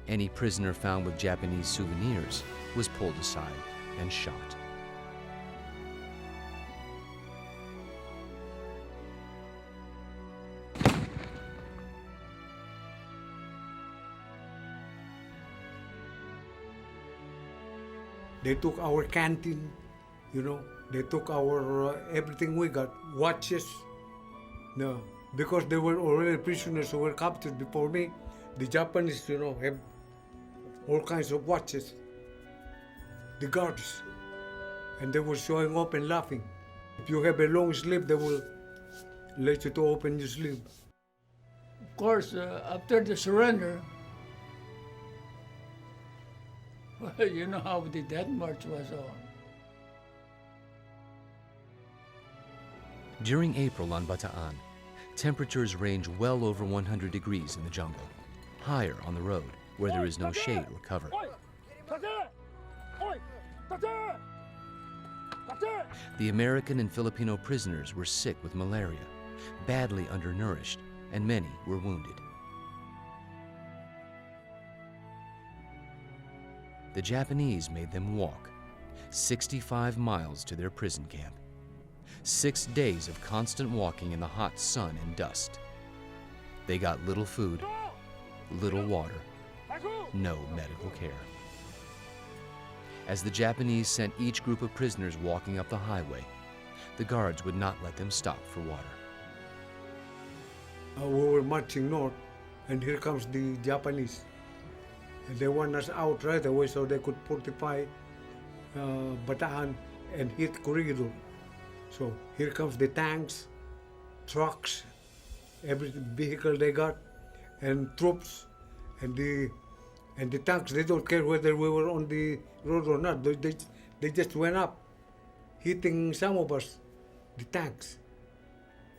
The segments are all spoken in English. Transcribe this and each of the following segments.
Any prisoner found with Japanese souvenirs was pulled aside and shot. They took our canteen, they took our everything we got, watches. No, because they were already prisoners who were captured before me. The Japanese, have all kinds of watches. The guards, and they were showing up and laughing. If you have a long sleeve, they will let you to open your sleeve. Of course, after the surrender, well, you know how the death march was on. During April on Bataan, temperatures range well over 100 degrees in the jungle, higher on the road where there is no shade or cover. The American and Filipino prisoners were sick with malaria, badly undernourished, and many were wounded. The Japanese made them walk 65 miles to their prison camp. 6 days of constant walking in the hot sun and dust. They got little food, little water, no medical care. As the Japanese sent each group of prisoners walking up the highway, the guards would not let them stop for water. We were marching north, and here comes the Japanese. And they want us out right away so they could fortify Bataan and hit Corregidor. So here comes the tanks, trucks, every vehicle they got, and troops, and the tanks. They don't care whether we were on the road or not. They just went up, hitting some of us, the tanks.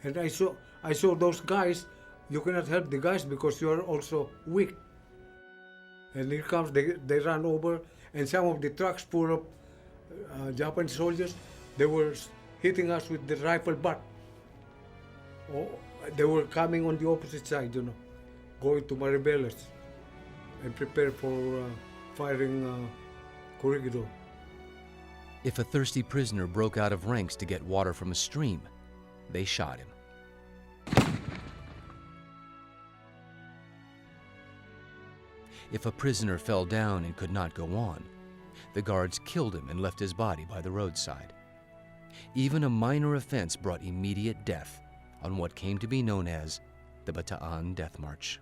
And I saw those guys. You cannot help the guys because you are also weak. And here comes, they ran over, and some of the trucks full of Japanese soldiers, they were hitting us with the rifle butt. Oh, they were coming on the opposite side, going to Maribeles and prepare for firing Corregidor. If a thirsty prisoner broke out of ranks to get water from a stream, they shot him. If a prisoner fell down and could not go on, the guards killed him and left his body by the roadside. Even a minor offense brought immediate death on what came to be known as the Bataan Death March.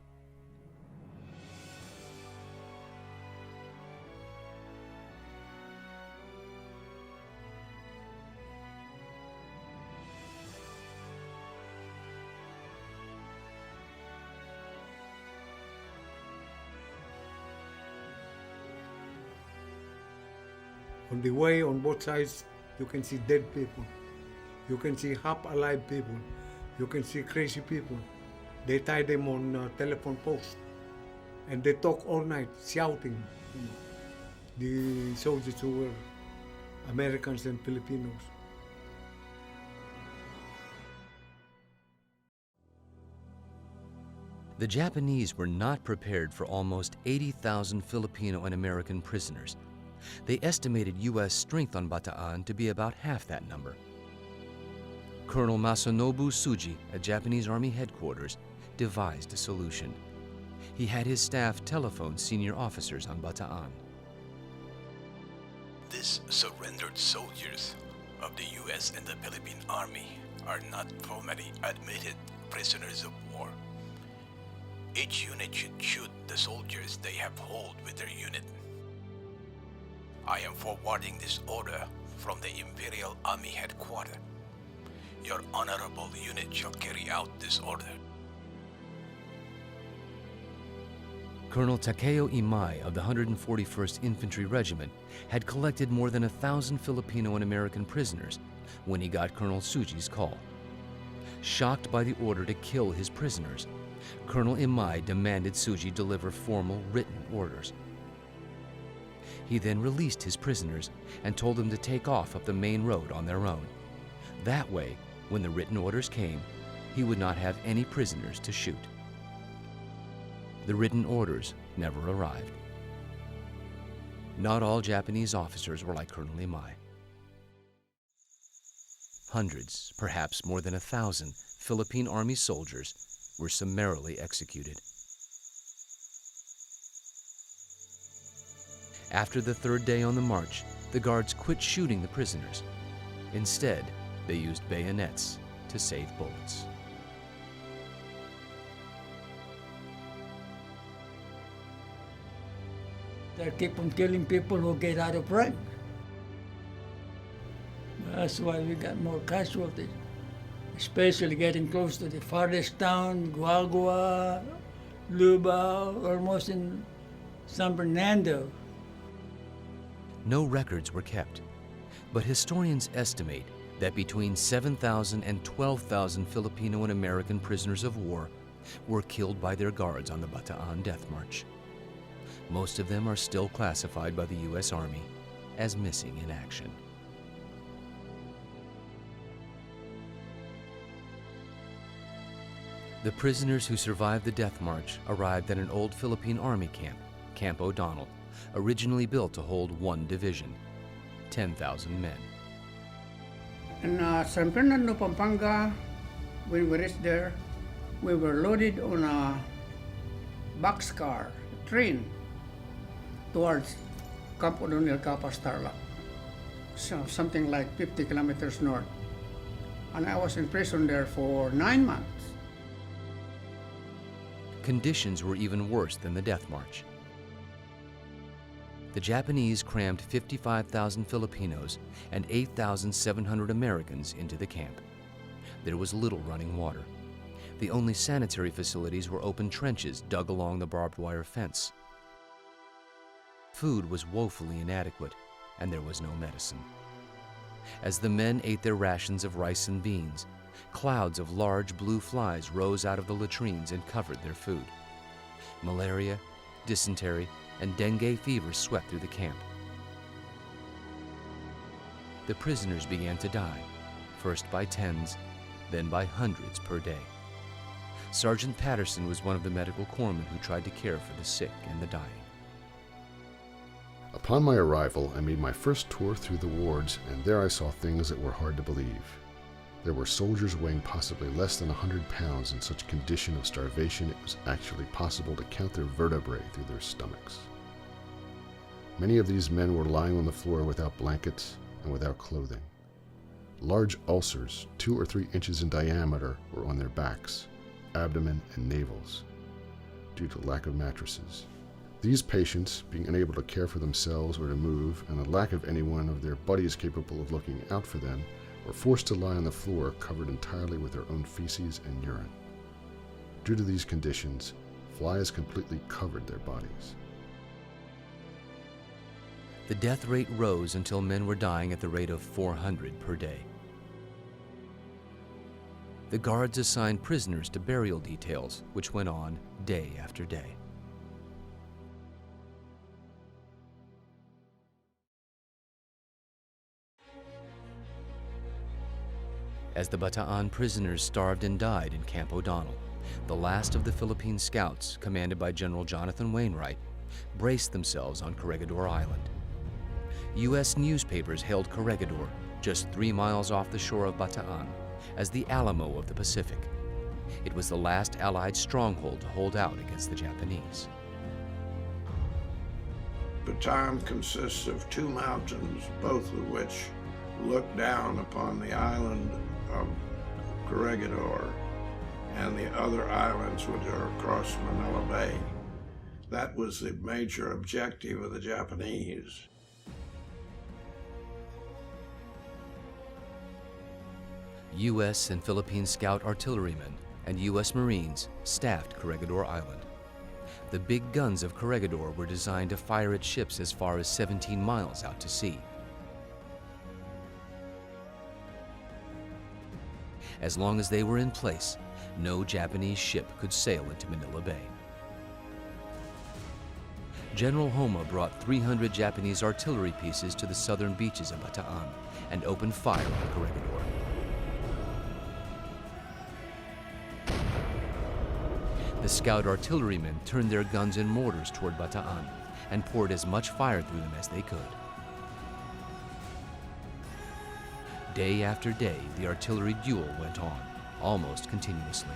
On the way, on both sides, you can see dead people. You can see half-alive people. You can see crazy people. They tie them on telephone posts, and they talk all night, shouting. The soldiers who were Americans and Filipinos. The Japanese were not prepared for almost 80,000 Filipino and American prisoners. They estimated U.S. strength on Bataan to be about half that number. Colonel Masanobu Tsuji at Japanese Army headquarters devised a solution. He had his staff telephone senior officers on Bataan. These surrendered soldiers of the U.S. and the Philippine Army are not formally admitted prisoners of war. Each unit should shoot the soldiers they have hold with their unit. I am forwarding this order from the Imperial Army Headquarters. Your honorable unit shall carry out this order. Colonel Takeo Imai of the 141st Infantry Regiment had collected more than 1,000 Filipino and American prisoners when he got Colonel Tsuji's call. Shocked by the order to kill his prisoners, Colonel Imai demanded Tsuji deliver formal written orders. He then released his prisoners and told them to take off up the main road on their own. That way, when the written orders came, he would not have any prisoners to shoot. The written orders never arrived. Not all Japanese officers were like Colonel Imai. Hundreds, perhaps more than 1,000, Philippine Army soldiers were summarily executed. After the third day on the march, the guards quit shooting the prisoners. Instead, they used bayonets to save bullets. They keep on killing people who get out of rank. That's why we got more casualties, especially getting close to the farthest town, Guagua, Lubao, almost in San Fernando. No records were kept, but historians estimate that between 7,000 and 12,000 Filipino and American prisoners of war were killed by their guards on the Bataan Death March. Most of them are still classified by the U.S. Army as missing in action. The prisoners who survived the death march arrived at an old Philippine Army camp, Camp O'Donnell, originally built to hold one division, 10,000 men. In San Fernando, Pampanga, when we reached there, we were loaded on a boxcar train towards Camp O'Donnell, Capas, Tarlac, so something like 50 kilometers north. And I was in prison there for 9 months. Conditions were even worse than the death march. The Japanese crammed 55,000 Filipinos and 8,700 Americans into the camp. There was little running water. The only sanitary facilities were open trenches dug along the barbed wire fence. Food was woefully inadequate, and there was no medicine. As the men ate their rations of rice and beans, clouds of large blue flies rose out of the latrines and covered their food. Malaria, dysentery, and dengue fever swept through the camp. The prisoners began to die, first by tens, then by hundreds per day. Sergeant Patterson was one of the medical corpsmen who tried to care for the sick and the dying. Upon my arrival, I made my first tour through the wards, and there I saw things that were hard to believe. There were soldiers weighing possibly less than 100 pounds in such condition of starvation it was actually possible to count their vertebrae through their stomachs. Many of these men were lying on the floor without blankets and without clothing. Large ulcers, 2 or 3 inches in diameter, were on their backs, abdomen, and navels, due to lack of mattresses. These patients, being unable to care for themselves or to move, and the lack of anyone of their buddies capable of looking out for them, were forced to lie on the floor covered entirely with their own feces and urine. Due to these conditions, flies completely covered their bodies. The death rate rose until men were dying at the rate of 400 per day. The guards assigned prisoners to burial details, which went on day after day. As the Bataan prisoners starved and died in Camp O'Donnell, the last of the Philippine scouts, commanded by General Jonathan Wainwright, braced themselves on Corregidor Island. U.S. newspapers hailed Corregidor, just 3 miles off the shore of Bataan, as the Alamo of the Pacific. It was the last Allied stronghold to hold out against the Japanese. Bataan consists of 2 mountains, both of which look down upon the island of Corregidor and the other islands which are across Manila Bay. That was the major objective of the Japanese. U.S. and Philippine Scout artillerymen and U.S. Marines staffed Corregidor Island. The big guns of Corregidor were designed to fire at ships as far as 17 miles out to sea. As long as they were in place, no Japanese ship could sail into Manila Bay. General Homa brought 300 Japanese artillery pieces to the southern beaches of Bataan and opened fire on Corregidor. The scout artillerymen turned their guns and mortars toward Bataan and poured as much fire through them as they could. Day after day, the artillery duel went on, almost continuously.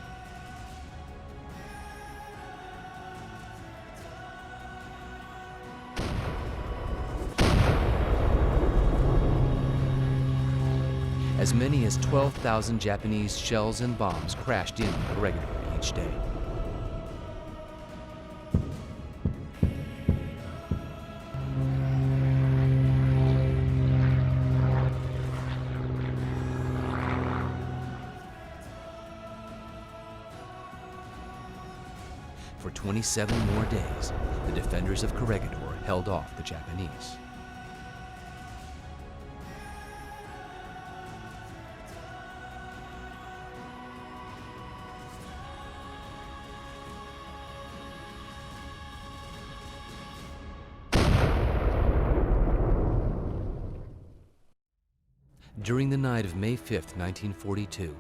As many as 12,000 Japanese shells and bombs crashed into Corregidor each day. For 27 more days, the defenders of Corregidor held off the Japanese. During the night of May 5, 1942,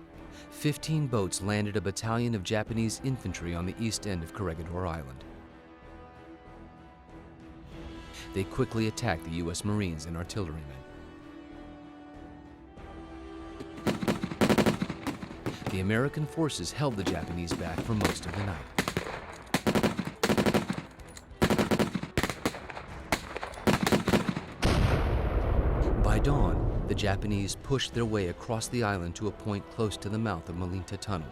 15 boats landed a battalion of Japanese infantry on the east end of Corregidor Island. They quickly attacked the U.S. Marines and artillerymen. The American forces held the Japanese back for most of the night. By dawn, the Japanese pushed their way across the island to a point close to the mouth of Malinta Tunnel,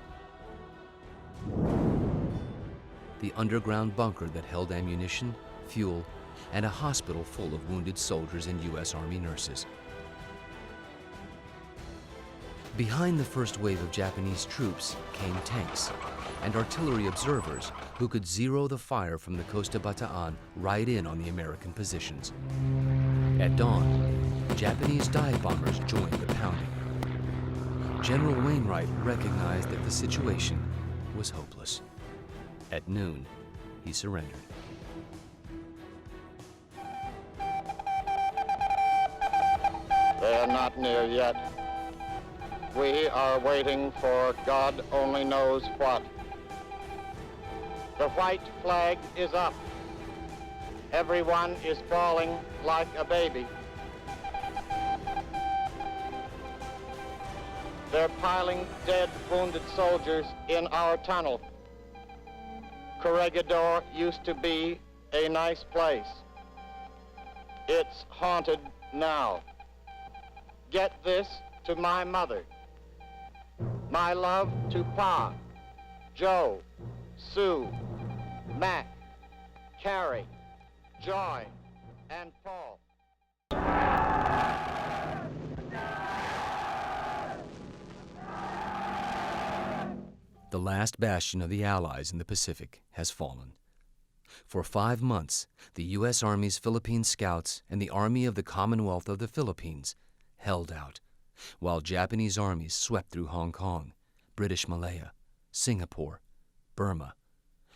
the underground bunker that held ammunition, fuel, and a hospital full of wounded soldiers and U.S. Army nurses. Behind the first wave of Japanese troops came tanks and artillery observers who could zero the fire from the coast of Bataan right in on the American positions. At dawn, Japanese dive bombers joined the pounding. General Wainwright recognized that the situation was hopeless. At noon, he surrendered. They are not near yet. We are waiting for God only knows what. The white flag is up. Everyone is bawling like a baby. They're piling dead, wounded soldiers in our tunnel. Corregidor used to be a nice place. It's haunted now. Get this to my mother. My love to Pa, Joe, Sue, Mac, Carrie, Joy, and Paul. The last bastion of the Allies in the Pacific has fallen. For 5 months, the U.S. Army's Philippine Scouts and the Army of the Commonwealth of the Philippines held out, while Japanese armies swept through Hong Kong, British Malaya, Singapore, Burma,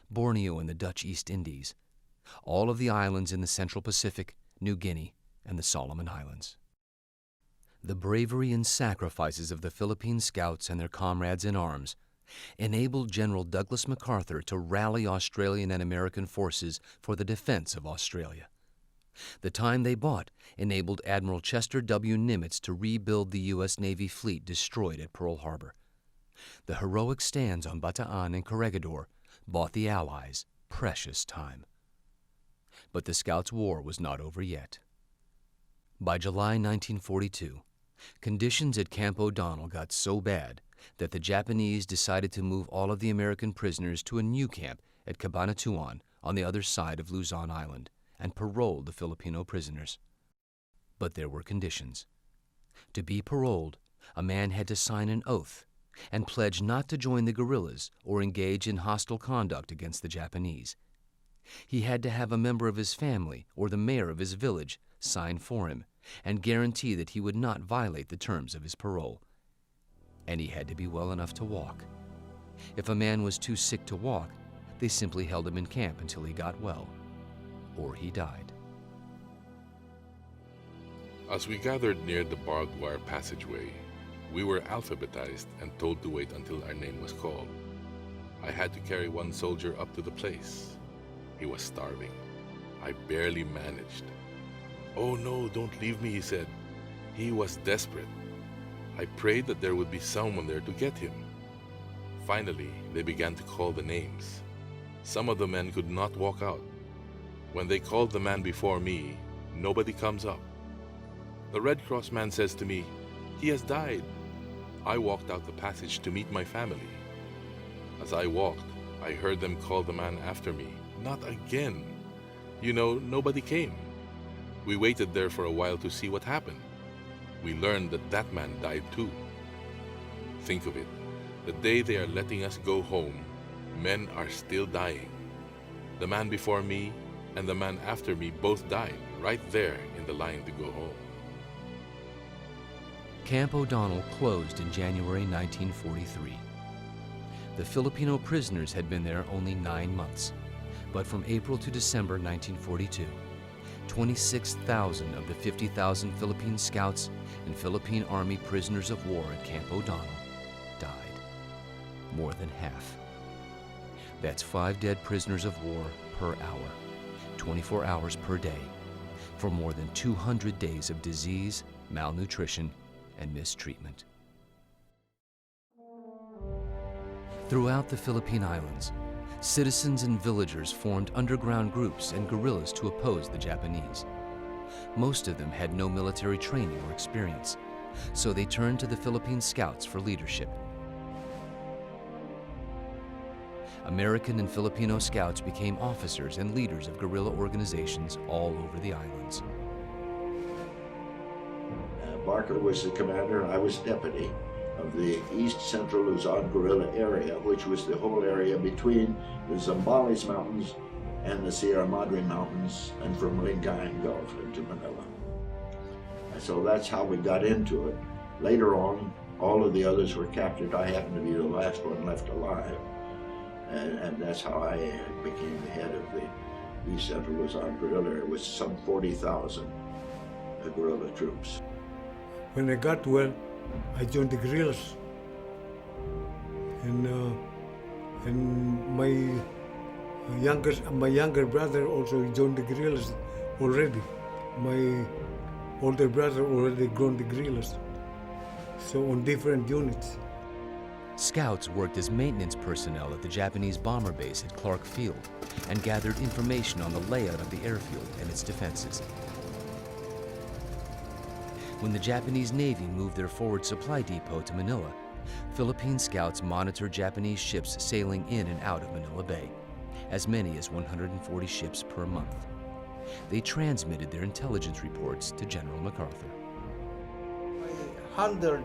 Borneo and the Dutch East Indies, all of the islands in the Central Pacific, New Guinea, and the Solomon Islands. The bravery and sacrifices of the Philippine Scouts and their comrades in arms enabled General Douglas MacArthur to rally Australian and American forces for the defense of Australia. The time they bought enabled Admiral Chester W. Nimitz to rebuild the U.S. Navy fleet destroyed at Pearl Harbor. The heroic stands on Bataan and Corregidor bought the Allies precious time. But the Scouts' war was not over yet. By July 1942, conditions at Camp O'Donnell got so bad that the Japanese decided to move all of the American prisoners to a new camp at Cabanatuan on the other side of Luzon Island and paroled the Filipino prisoners. But there were conditions. To be paroled, a man had to sign an oath and pledge not to join the guerrillas or engage in hostile conduct against the Japanese. He had to have a member of his family or the mayor of his village sign for him and guarantee that he would not violate the terms of his parole. And he had to be well enough to walk. If a man was too sick to walk, they simply held him in camp until he got well, or he died. As we gathered near the barbed wire passageway, we were alphabetized and told to wait until our name was called. I had to carry one soldier up to the place. He was starving. I barely managed. "Oh no, don't leave me," he said. He was desperate. I prayed that there would be someone there to get him. Finally, they began to call the names. Some of the men could not walk out. When they called the man before me, nobody comes up. The Red Cross man says to me, "He has died." I walked out the passage to meet my family. As I walked, I heard them call the man after me. Not again. You know, nobody came. We waited there for a while to see what happened. We learned that that man died too. Think of it. The day they are letting us go home, men are still dying. The man before me and the man after me both died right there in the line to go home. Camp O'Donnell closed in January 1943. The Filipino prisoners had been there only 9 months, but from April to December 1942, 26,000 of the 50,000 Philippine Scouts and Philippine Army prisoners of war at Camp O'Donnell died. More than half. That's 5 dead prisoners of war per hour, 24 hours per day, for more than 200 days of disease, malnutrition, and mistreatment. Throughout the Philippine Islands, citizens and villagers formed underground groups and guerrillas to oppose the Japanese. Most of them had no military training or experience, so they turned to the Philippine Scouts for leadership. American and Filipino Scouts became officers and leaders of guerrilla organizations all over the islands. Barker was the commander, I was deputy of the East Central Luzon guerrilla area, which was the whole area between the Zambales Mountains and the Sierra Madre Mountains, and from Lingayen Gulf into Manila. And so that's how we got into it. Later on, all of the others were captured. I happened to be the last one left alive. And that's how I became the head of the East Central Luzon guerrilla. It was some 40,000 guerrilla troops. When I got well, I joined the guerrillas. And my younger brother also joined the guerrillas already. My older brother already joined the guerrillas. So on different units. Scouts worked as maintenance personnel at the Japanese bomber base at Clark Field and gathered information on the layout of the airfield and its defenses. When the Japanese Navy moved their forward supply depot to Manila, Philippine Scouts monitored Japanese ships sailing in and out of Manila Bay, as many as 140 ships per month. They transmitted their intelligence reports to General MacArthur. I handled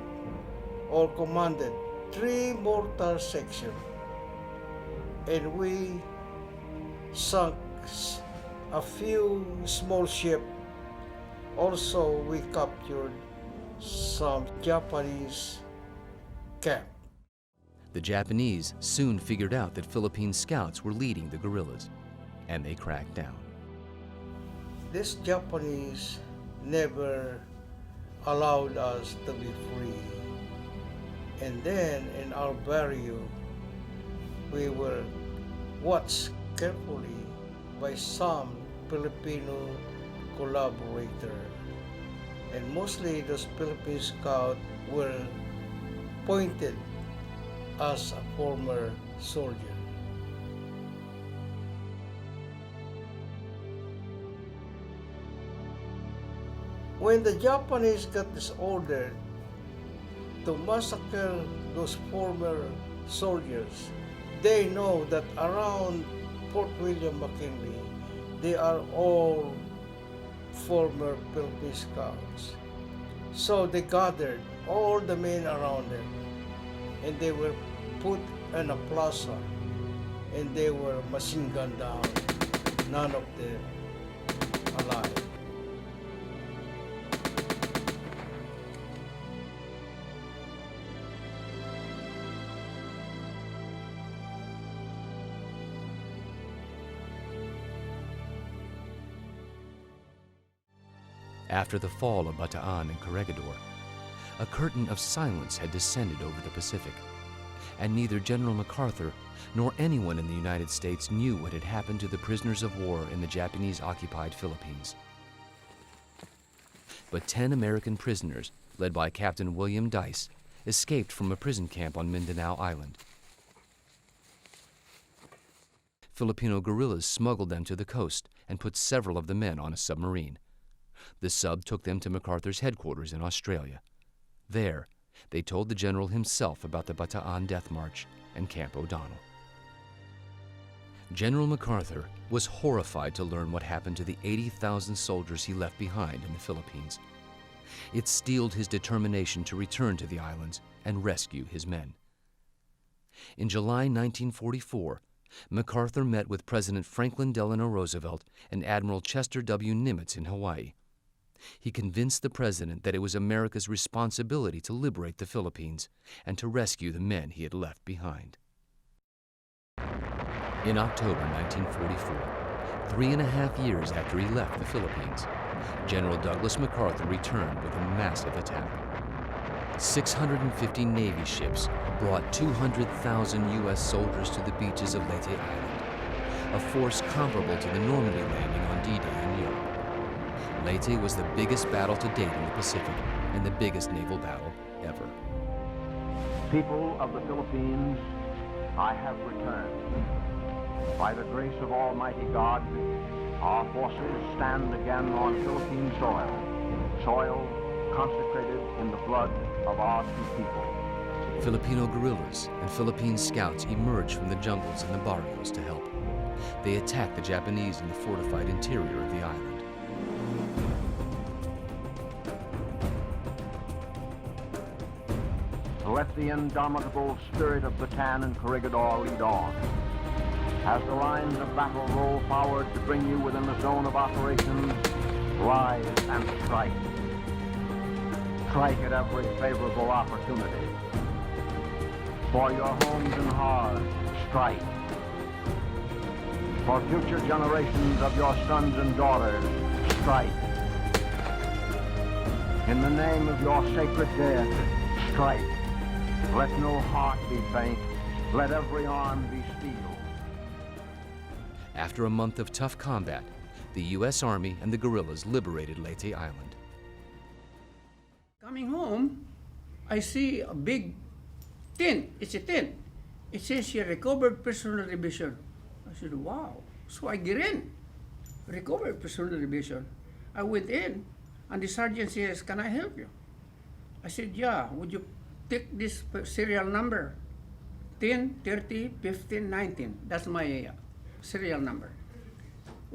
or commanded 3 mortar sections, and we sunk a few small ships. Also, we captured some Japanese camp. The Japanese soon figured out that Philippine Scouts were leading the guerrillas, and they cracked down. These Japanese never allowed us to be free. And then in our barrio, we were watched carefully by some Filipino collaborator, and mostly those Philippine Scouts were pointed as a former soldier. When the Japanese got this order to massacre those former soldiers, they know that around Fort William McKinley, they are all former Philippine Scouts. So they gathered all the men around them, and they were put in a plaza, and they were machine gunned down, none of them alive. After the fall of Bataan and Corregidor, a curtain of silence had descended over the Pacific, and neither General MacArthur nor anyone in the United States knew what had happened to the prisoners of war in the Japanese-occupied Philippines. But 10 American prisoners, led by Captain William Dice, escaped from a prison camp on Mindanao Island. Filipino guerrillas smuggled them to the coast and put several of the men on a submarine. The sub took them to MacArthur's headquarters in Australia. There, they told the general himself about the Bataan Death March and Camp O'Donnell. General MacArthur was horrified to learn what happened to the 80,000 soldiers he left behind in the Philippines. It steeled his determination to return to the islands and rescue his men. In July 1944, MacArthur met with President Franklin Delano Roosevelt and Admiral Chester W. Nimitz in Hawaii. He convinced the president that it was America's responsibility to liberate the Philippines and to rescue the men he had left behind. In October 1944, 3.5 years after he left the Philippines, General Douglas MacArthur returned with a massive attack. 650 Navy ships brought 200,000 U.S. soldiers to the beaches of Leyte Island, a force comparable to the Normandy landing on D-Day in Europe. Leyte was the biggest battle to date in the Pacific and the biggest naval battle ever. People of the Philippines, I have returned. By the grace of Almighty God, our forces stand again on Philippine soil consecrated in the blood of our two people. Filipino guerrillas and Philippine scouts emerged from the jungles and the barrios to help. They attacked the Japanese in the fortified interior of the island. Let the indomitable spirit of Bataan and Corregidor lead on. As the lines of battle roll forward to bring you within the zone of operations, rise and strike. Strike at every favorable opportunity. For your homes and hearths, strike. For future generations of your sons and daughters, strike. In the name of your sacred dead, strike. Let no heart be faint. Let every arm be steel. After a month of tough combat, the U.S. Army and the guerrillas liberated Leyte Island. Coming home, I see a big tent. It's a tent. It says here, recovered prisoner division. I said, wow. So I get in. Recovered prisoner division. I went in, and the sergeant says, can I help you? I said, yeah. Would you take this serial number? 10, 30, 15, 19. That's my serial number.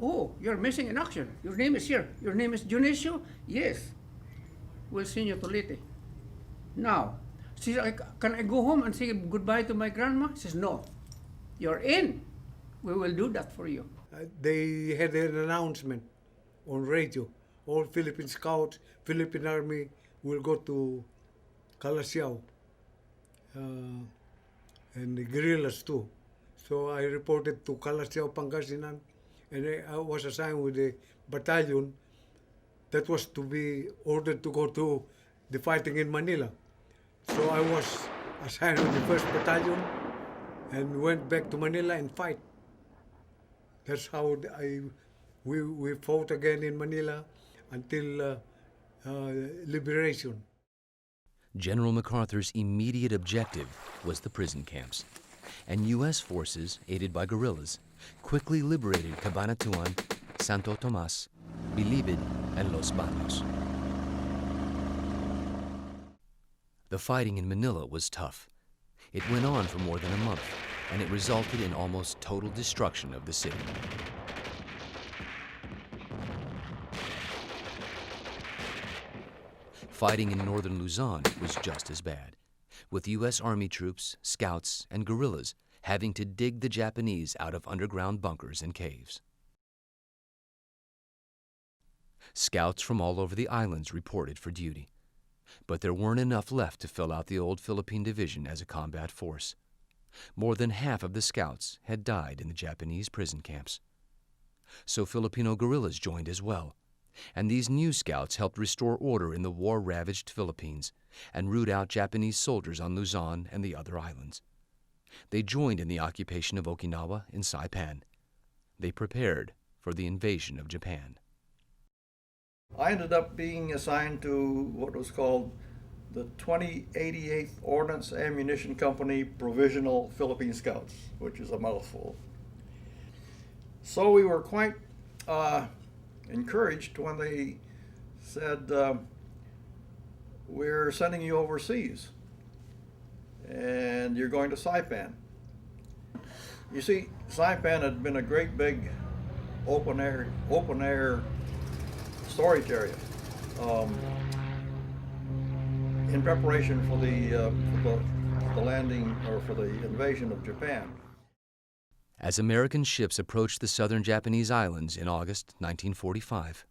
Oh, you're missing in action. Your name is here. Your name is Dionisio? Yes. We'll send you to Leyte. Now, she says, can I go home and say goodbye to my grandma? She says, no. You're in. We will do that for you. They had an announcement on radio. All Philippine Scouts, Philippine Army will go to Calasiao. And the guerrillas too. So I reported to Calasiao, Pangasinan, and I was assigned with the battalion that was to be ordered to go to the fighting in Manila. So I was assigned with the 1st Battalion and went back to Manila and fight. That's how we fought again in Manila until liberation. General MacArthur's immediate objective was the prison camps, and U.S. forces, aided by guerrillas, quickly liberated Cabanatuan, Santo Tomas, Bilibid, and Los Baños. The fighting in Manila was tough. It went on for more than a month, and it resulted in almost total destruction of the city. Fighting in northern Luzon was just as bad, with U.S. Army troops, scouts, and guerrillas having to dig the Japanese out of underground bunkers and caves. Scouts from all over the islands reported for duty, but there weren't enough left to fill out the old Philippine Division as a combat force. More than half of the scouts had died in the Japanese prison camps. So Filipino guerrillas joined as well, and these new scouts helped restore order in the war-ravaged Philippines and root out Japanese soldiers on Luzon and the other islands. They joined in the occupation of Okinawa and Saipan. They prepared for the invasion of Japan. I ended up being assigned to what was called the 2088th Ordnance Ammunition Company Provisional Philippine Scouts, which is a mouthful. So we were quite encouraged when they said, we're sending you overseas and you're going to Saipan. You see, Saipan had been a great big open air storage area in preparation for the landing or for the invasion of Japan. As American ships approached the southern Japanese islands in August 1945.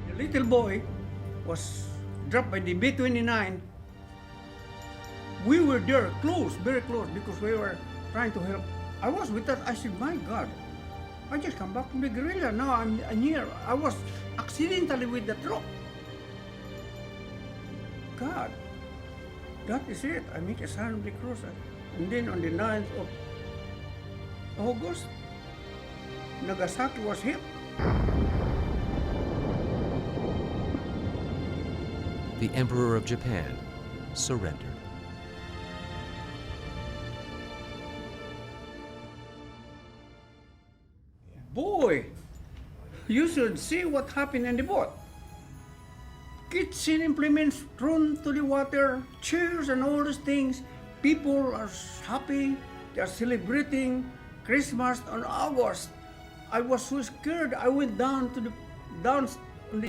The little boy was dropped by the B-29. We were there close, very close, because we were trying to help. I was with us. I said, my God, I just come back from the guerrilla. Now I'm here. I was accidentally with the truck. God, that is it. I meet a sign of the cross. And then on the 9th of August, Nagasaki was hit. The Emperor of Japan surrendered. Boy, you should see what happened in the boat. Kitchen implements thrown to the water, chairs and all those things. People are happy. They are celebrating Christmas on August. I was so scared. I went down to the